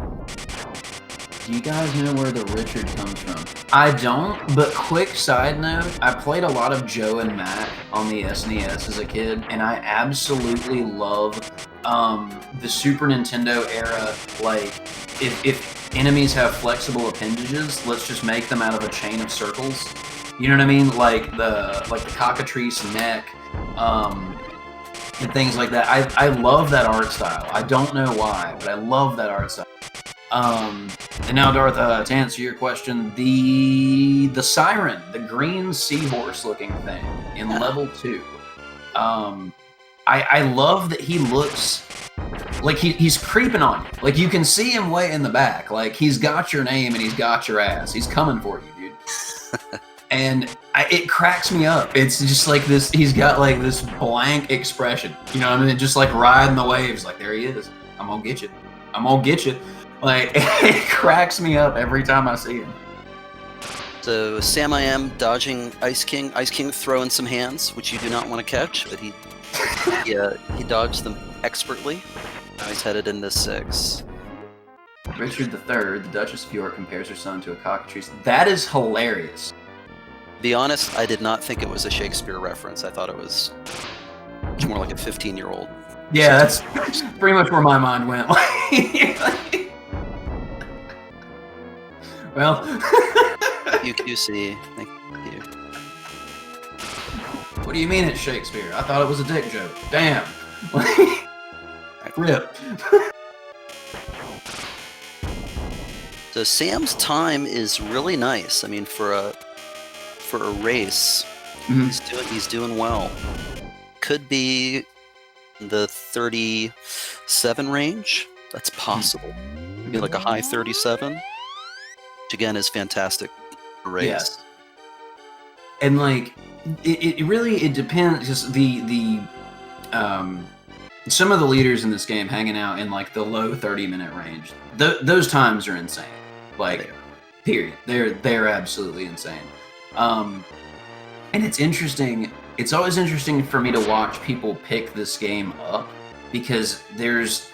do you guys know where the Richard comes from? I don't, but quick side note, I played a lot of Joe and Matt on the SNES as a kid, and I absolutely love the Super Nintendo era. Like, if enemies have flexible appendages, let's just make them out of a chain of circles. You know what I mean? Like the cockatrice neck, and things like that. I love that art style. I don't know why, but I love that art style. And now, Darth, to answer your question, the siren, the green seahorse looking thing in level 2. I love that he looks like he's creeping on you. Like you can see him way in the back. Like he's got your name and he's got your ass. He's coming for you, dude. And it cracks me up. It's just like this. He's got like this blank expression. You know what I mean? Just like riding the waves. Like there he is. I'm gonna get you. I'm gonna get you. Like, it cracks me up every time I see him. So Sam I am dodging Ice King. Ice King throwing some hands, which you do not want to catch, but he dodged them expertly. Now he's headed into 6. Richard III, the Duchess of York, compares her son to a cockatrice. That is hilarious. To be honest, I did not think it was a Shakespeare reference. I thought it was more like a 15-year-old. Yeah, that's pretty much where my mind went. Well, UQC, thank you. What do you mean it's Shakespeare? I thought it was a dick joke. Damn. Rip. So Sam's time is really nice. I mean, for a race, he's doing well. Could be the 37 range. That's possible. Maybe like a high 37, which again is fantastic for a race. Yes. And like, it really depends. Just the some of the leaders in this game hanging out in like the low 30-minute range. Those times are insane. Like, period. They're absolutely insane. And it's interesting. It's always interesting for me to watch people pick this game up because there's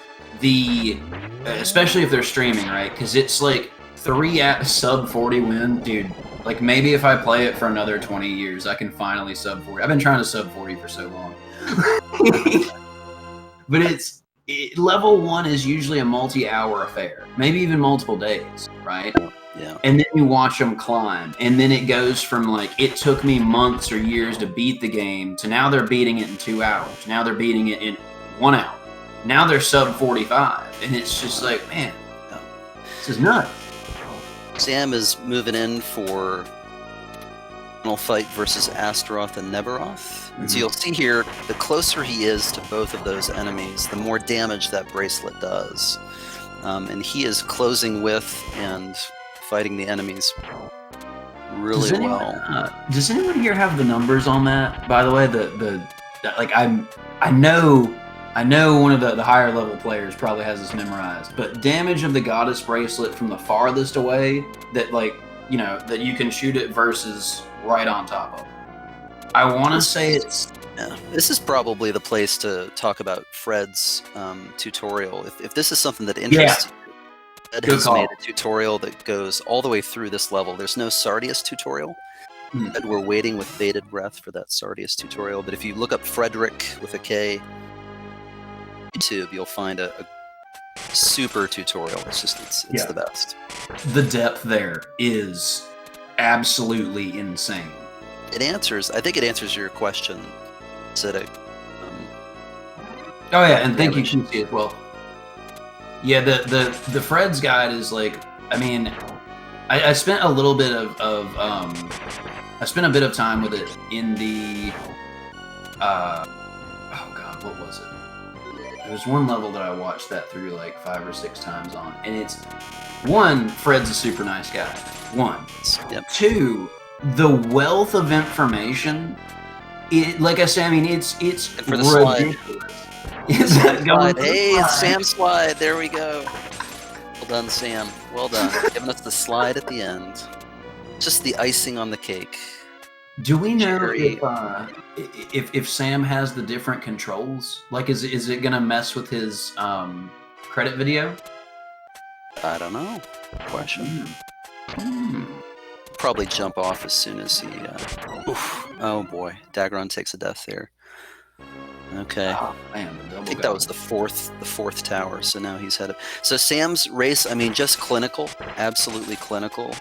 especially if they're streaming, right? Because it's like 3 at sub 40 win, dude. Like, maybe if I play it for another 20 years, I can finally sub 40. I've been trying to sub 40 for so long. But level 1 is usually a multi-hour affair, maybe even multiple days, right? Yeah. And then you watch them climb, and then it goes from like, it took me months or years to beat the game to now they're beating it in 2 hours. Now they're beating it in 1 hour. Now they're sub 45, and it's just like, man, this is nuts. Sam is moving in for final fight versus Astaroth and Neberoth. And so you'll see here, the closer he is to both of those enemies, the more damage that bracelet does. And he is closing with and fighting the enemies really well. Does anyone here have the numbers on that? By the way, like I know one of the higher level players probably has this memorized, but damage of the goddess bracelet from the farthest away that, like, you know, that you can shoot it versus right on top of it. I want to say it's... Yeah. This is probably the place to talk about Fred's tutorial. If this is something that interests you, Fred has made a tutorial that goes all the way through this level. There's no Sardius tutorial. And we're waiting with bated breath for that Sardius tutorial. But if you look up Frederick with a K, YouTube, you'll find a super tutorial. It's the best. The depth there is absolutely insane. I think it answers your question, Acidic. Oh yeah, and thank you, QC, as well. Yeah, the Fred's guide is like, I mean, I spent a little bit I spent a bit of time with it in the oh god, what was it? There was one level that I watched that through like 5 or 6 times on, and it's 1, Fred's a super nice guy. 1. Yep. 2, the wealth of information. Like I said, I mean, it's for the ridiculous. Slide. Hey, it's Sam slide. There we go. Well done, Sam. Well done. Giving us the slide at the end. Just the icing on the cake. Do we know if Sam has the different controls? Like, is it gonna mess with his credit video? I don't know. Question. Probably jump off as soon as he. Oh boy, d4gr0n takes a death there. Okay. Oh, man, I think that was the fourth tower. So now he's headed. So Sam's race, I mean, just clinical, absolutely clinical.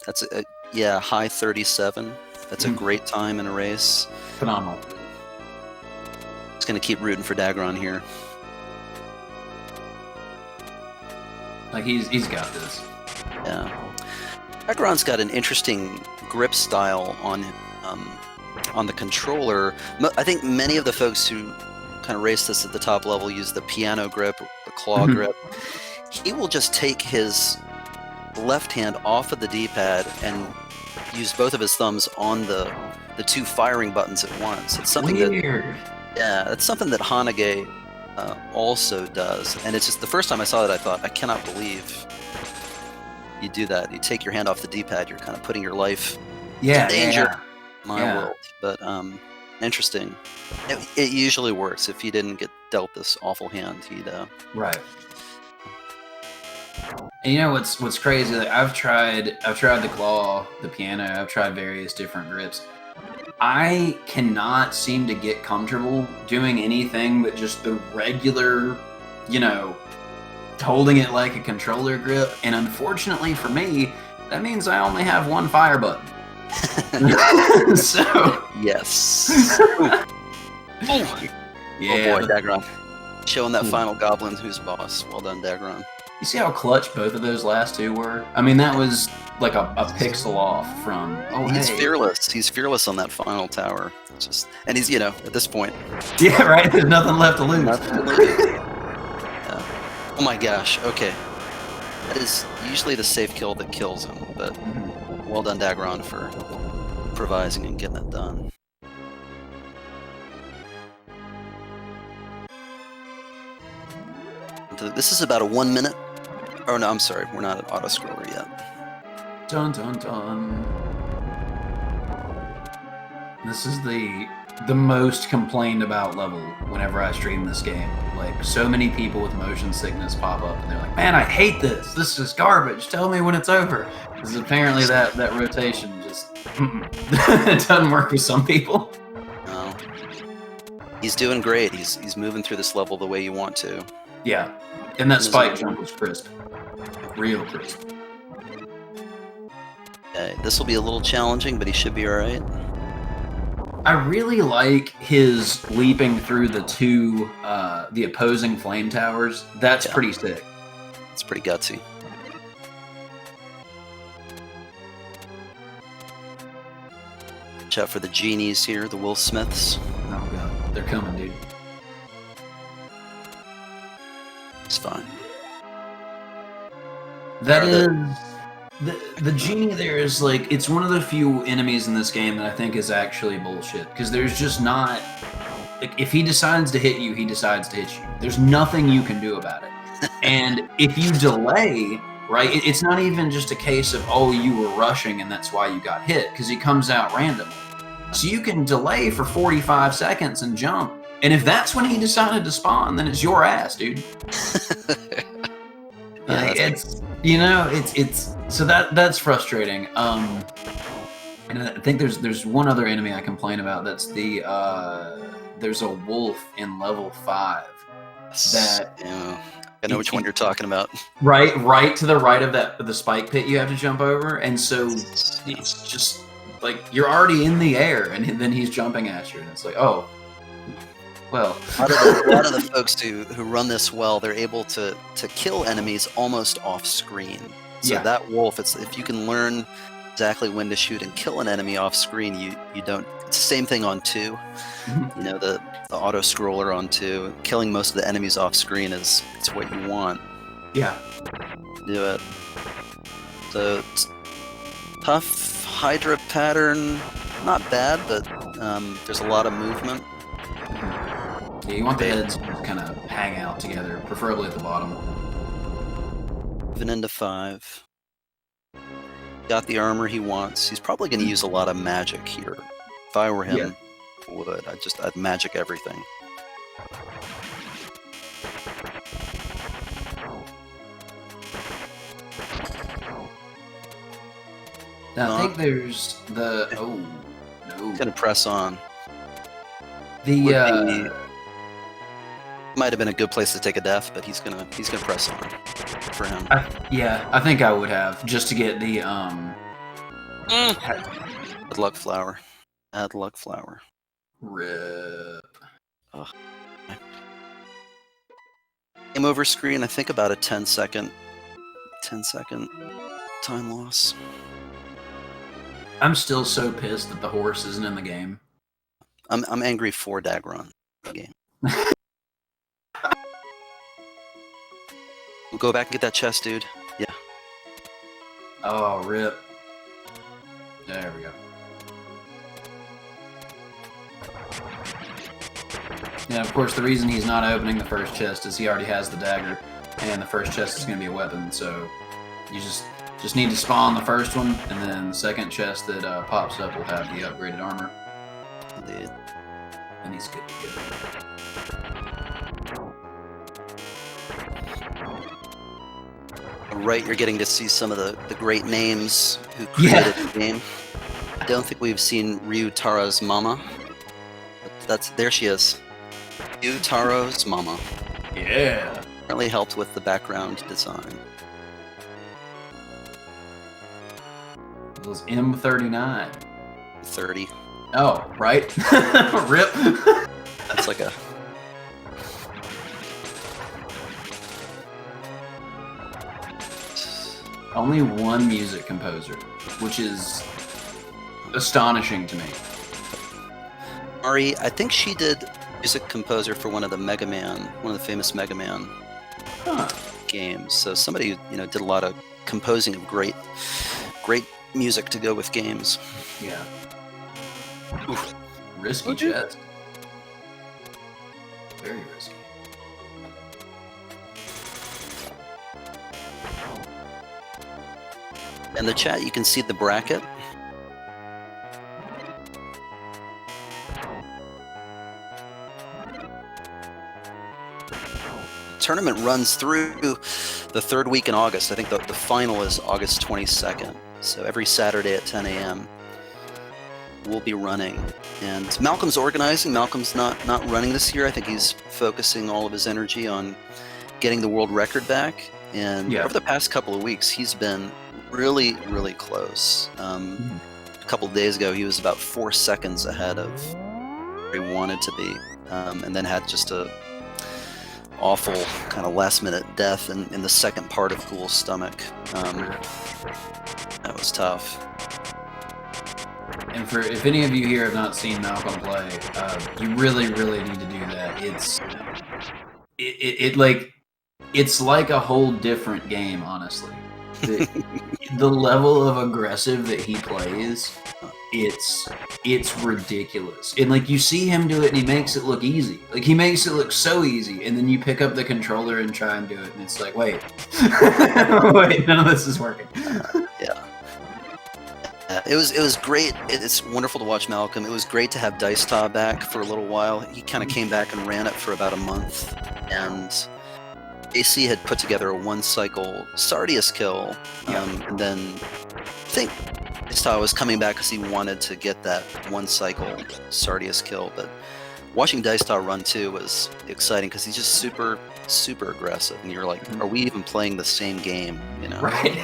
That's high 37. That's a great time in a race. Phenomenal. Just gonna keep rooting for d4gr0n here. Like, he's got this. Yeah. d4gr0n's got an interesting grip style on the controller. I think many of the folks who kind of race this at the top level use the piano grip, the claw grip. He will just take his left hand off of the D-pad and use both of his thumbs on the 2 firing buttons at once. It's something Weird. that's something that Hanage also does. And it's just the first time I saw that, I thought, I cannot believe you do that. You take your hand off the D-pad, you're kind of putting your life in danger. My world. But interesting. It usually works. If he didn't get dealt this awful hand, he'd right. And you know what's crazy? Like I've tried the claw, the piano. I've tried various different grips. I cannot seem to get comfortable doing anything but just the regular, holding it like a controller grip. And unfortunately for me, that means I only have one fire button. So yes. Oh yeah, boy, d4gr0n. Showing that final goblin who's boss. Well done, d4gr0n. You see how clutch both of those last two were? I mean, that was like a pixel off from. Oh, he's hey. fearless. He's fearless on that final tower. And he's at this point. Yeah, right. There's nothing left to lose. Yeah. Oh my gosh. Okay, that is usually the safe kill that kills him. But well done, d4gr0n, for improvising and getting it done. This is about a 1 minute. Oh no, I'm sorry, we're not at auto scroller yet. Dun dun dun. This is the most complained about level whenever I stream this game. Like, so many people with motion sickness pop up and they're like, man, I hate this. This is garbage. Tell me when it's over. Because apparently that rotation just it doesn't work with some people. No. He's doing great. He's moving through this level the way you want to. Yeah. And that spike jump was crisp. Real crisp. Okay, this will be a little challenging, but he should be alright. I really like his leaping through the opposing flame towers. That's pretty sick. It's pretty gutsy. Watch out for the genies here, the Will Smiths. Oh god, they're coming, dude. It's fine. That is the genie there is like, it's one of the few enemies in this game that I think is actually bullshit, because there's just not, like, if he decides to hit you, he decides to hit you. There's nothing you can do about it. And if you delay, right, it's not even just a case of, oh, you were rushing and that's why you got hit, because he comes out randomly. So you can delay for 45 seconds and jump. And if that's when he decided to spawn, then it's your ass, dude. It's so that's frustrating. And I think there's one other enemy I complain about. That's there's a wolf in level 5 that I know which one you're talking about. Right to the right of the spike pit you have to jump over, and so it's just like you're already in the air, and then he's jumping at you, and it's like, oh. Well, a lot of the folks who run this well, they're able to kill enemies almost off screen. So that wolf, if you can learn exactly when to shoot and kill an enemy off screen, you don't. It's the same thing on 2. You know, the auto scroller on 2. Killing most of the enemies off screen it's what you want. Yeah. Do it. So tough Hydra pattern, not bad, but there's a lot of movement. Yeah, you want the heads to kind of hang out together, preferably at the bottom. Moving into 5. Got the armor he wants. He's probably going to use a lot of magic here. If I were him, I'd magic everything. Now, I think there's the He's gonna press on. The might have been a good place to take a death, but he's gonna press on for him. I think I would have, just to get the Bad luck flower. Bad luck flower. Rip. Ugh. Game over screen. I think about a 10-second time loss. I'm still so pissed that the horse isn't in the game. I'm angry for d4gr0n game. We'll go back and get that chest, dude. Yeah. Oh, rip. There we go. Yeah, of course, the reason he's not opening the first chest is he already has the dagger, and the first chest is going to be a weapon, so you just need to spawn the first one, and then the second chest that pops up will have the upgraded armor. Indeed. And he's good to go. Right, you're getting to see some of the great names who created the game. I don't think we've seen Ryutaro's mama. But there she is. Ryutaro's mama. Yeah. Really helped with the background design. It was M39. 30. Oh, right? Rip. That's like a... Only one music composer, which is astonishing to me. Ari, I think she did music composer for one of the famous Mega Man games. So somebody, did a lot of composing of great music to go with games. Yeah. Oof. Risky chest. Very risky. In the chat, you can see the bracket. Tournament runs through the third week in August. I think the final is August 22nd. So every Saturday at 10 a.m. we'll be running. And Malcolm's organizing. Malcolm's not running this year. I think he's focusing all of his energy on getting the world record back. And over the past couple of weeks, he's been really, really close. A couple of days ago, he was about 4 seconds ahead of where he wanted to be, and then had just a awful kind of last-minute death in the second part of Ghoul's stomach. That was tough. And if any of you here have not seen Malcolm play, you really, really need to do that. It's like a whole different game, honestly. The level of aggressive that he plays, it's ridiculous. And like you see him do it and he makes it look easy. Like he makes it look so easy, and then you pick up the controller and try and do it, and it's like, wait. Wait, none of this is working. Yeah. It was great. It's wonderful to watch Malcolm. It was great to have d4gr0n back for a little while. He kind of came back and ran it for about a month, and AC had put together a one-cycle Sardius kill, and then I think d4gr0n was coming back because he wanted to get that one-cycle Sardius kill, but watching d4gr0n run too was exciting because he's just super, super aggressive, and you're like, are we even playing the same game, Right.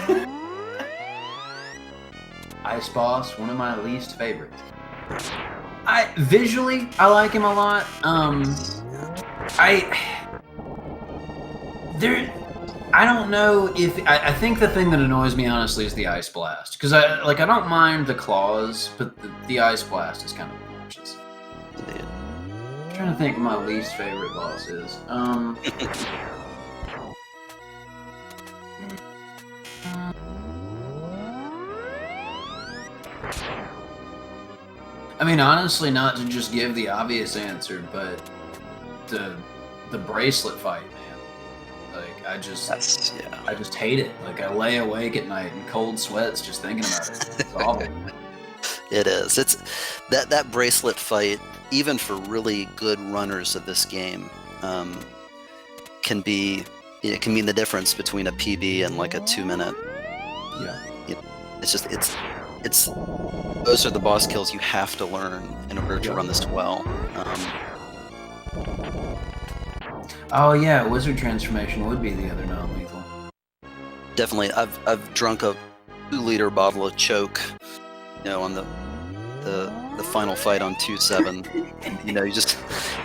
Ice Boss, one of my least favorites. Visually, I like him a lot. I don't know if I think the thing that annoys me honestly is the Ice Blast, because I don't mind the claws, but the Ice Blast is kind of obnoxious. I'm trying to think what my least favorite boss is. I mean, honestly, not to just give the obvious answer, but the bracelet fight, man. Like, I just hate it. Like, I lay awake at night in cold sweats just thinking about it. It's awful. It is. It's that bracelet fight, even for really good runners of this game, can mean the difference between a PB and like a 2-minute. Yeah. It's those are the boss kills you have to learn in order to run this well. Oh yeah, Wizard Transformation would be the other non-lethal. Definitely, I've drunk a 2-liter bottle of choke, on the final fight on 2-7.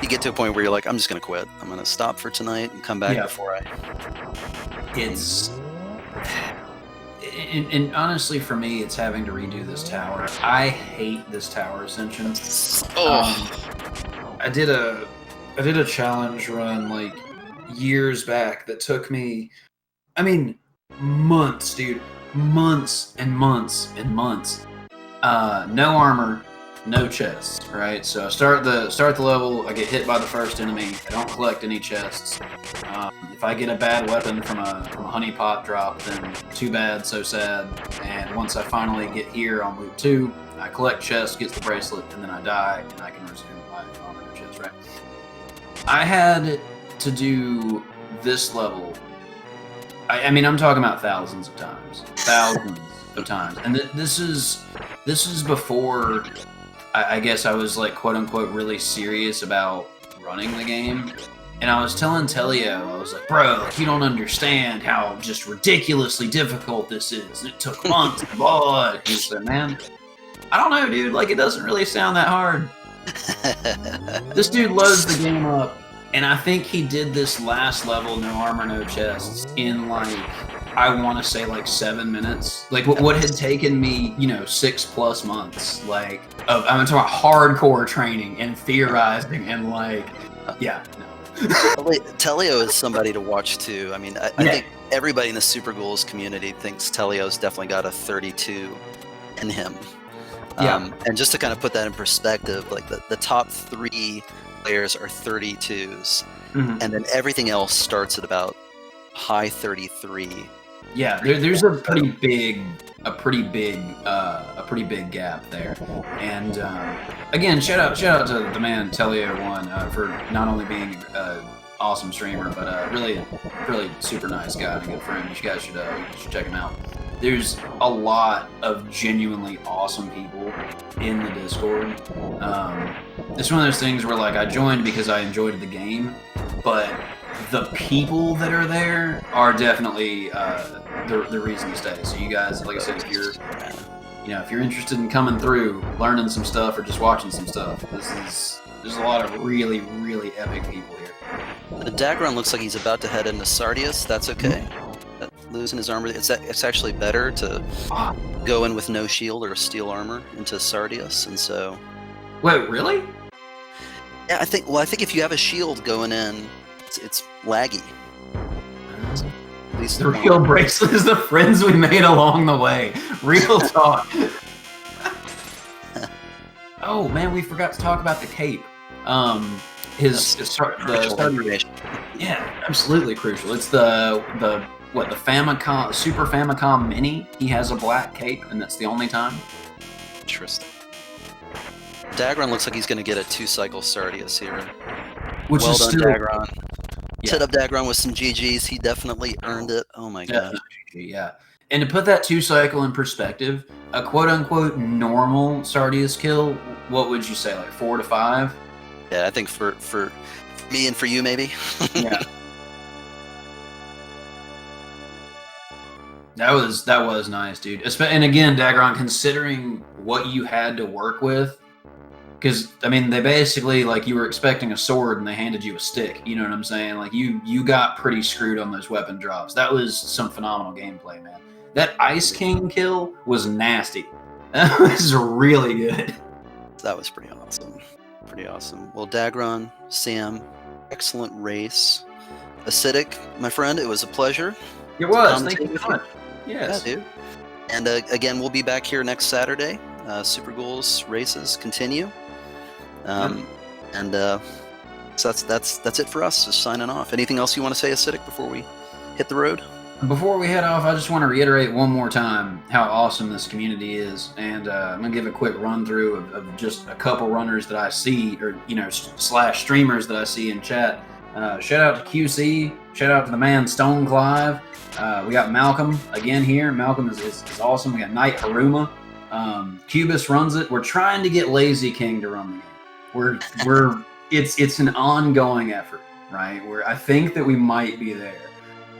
You get to a point where you're like, I'm just gonna quit. I'm gonna stop for tonight and come back before I. And honestly, for me, it's having to redo this tower. I hate this tower ascension. I did a challenge run like years back that took me, months, dude, months and months and months. No armor, no chests, right? So I start the level, I get hit by the first enemy, I don't collect any chests. If I get a bad weapon from a honeypot drop, then too bad, so sad. And once I finally get here on loop 2, I collect chests, get the bracelet, and then I die, and I can resume my armor chest, right? I had to do this level. I mean, I'm talking about thousands of times, and this is before I guess I was like quote unquote really serious about running the game. And I was telling Telio, I was like, bro, like, you don't understand how just ridiculously difficult this is. It took months, blah. He said, man, I don't know, dude. Like, it doesn't really sound that hard. This dude loads the game up, and I think he did this last level, no armor, no chests, in like, I want to say like 7 minutes. Like what had taken me, 6+ months. Like, I'm talking about hardcore training and theorizing and like, yeah. No. Telio is somebody to watch too. I mean, I think everybody in the Super Ghouls community thinks Telio's definitely got a 32 in him. And just to kind of put that in perspective, like the top 3 players are 32s, and then everything else starts at about high 33. Yeah, there's a pretty big gap there. And again, shout out to the man Telio1 for not only being an awesome streamer, but really super nice guy and a good friend. You guys should check him out. There's a lot of genuinely awesome people in the Discord. It's one of those things where like I joined because I enjoyed the game, but the people that are there are definitely the reason to stay. So you guys, like I said, if you're interested in coming through, learning some stuff, or just watching some stuff, there's a lot of really epic people here. The d4gr0n looks like he's about to head into Sardius. That's okay. Losing his armor, it's actually better to go in with no shield or steel armor into Sardius, and so. Wait, really? Yeah, I think if you have a shield going in, it's laggy. At least the real bracelet is the friends we made along the way. Real talk. Oh man, we forgot to talk about the cape. The information. Yeah, absolutely crucial. It's the Famicom, Super Famicom Mini. He has a black cape, and that's the only time. Interesting. d4gr0n looks like he's going to get a 2-cycle Sardius here. Which well is done, still d4gr0n. Set up d4gr0n with some GGs. He definitely earned it. Oh my god. Yeah. And to put that 2-cycle in perspective, a quote-unquote normal Sardius kill, what would you say, like 4 to 5? Yeah, I think for me and for you, maybe. Yeah. That was nice, dude. And again, d4gr0n, considering what you had to work with, because I mean, they basically like you were expecting a sword and they handed you a stick. You know what I'm saying? Like you got pretty screwed on those weapon drops. That was some phenomenal gameplay, man. That Ice King kill was nasty. That was really good. That was pretty awesome. Pretty awesome. Well, d4gr0n, Sam, excellent race. Acidic, my friend, it was a pleasure. It was. Thank you so much. Yes. Yeah, dude. And again, we'll be back here next Saturday. Super Ghouls races continue. And so that's it for us. Just signing off. Anything else you want to say, Acidic, before we hit the road? Before we head off, I just want to reiterate one more time how awesome this community is, and I'm gonna give a quick run through of just a couple runners that I see, or / streamers that I see in chat. Shout out to QC. Shout out to the man Stone Clive. We got Malcolm again here. Malcolm is awesome. We got Knight Haruma. Cubus runs it. We're trying to get Lazy King to run the game. It's an ongoing effort, right? I think that we might be there.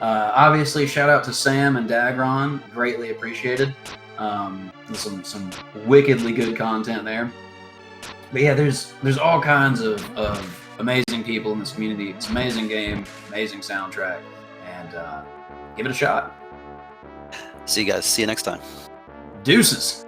Obviously, shout out to Sam and d4gr0n. Greatly appreciated. Some wickedly good content there. But yeah, there's all kinds of amazing people in this community. It's an amazing game, amazing soundtrack, and give it a shot. See you guys. See you next time. Deuces.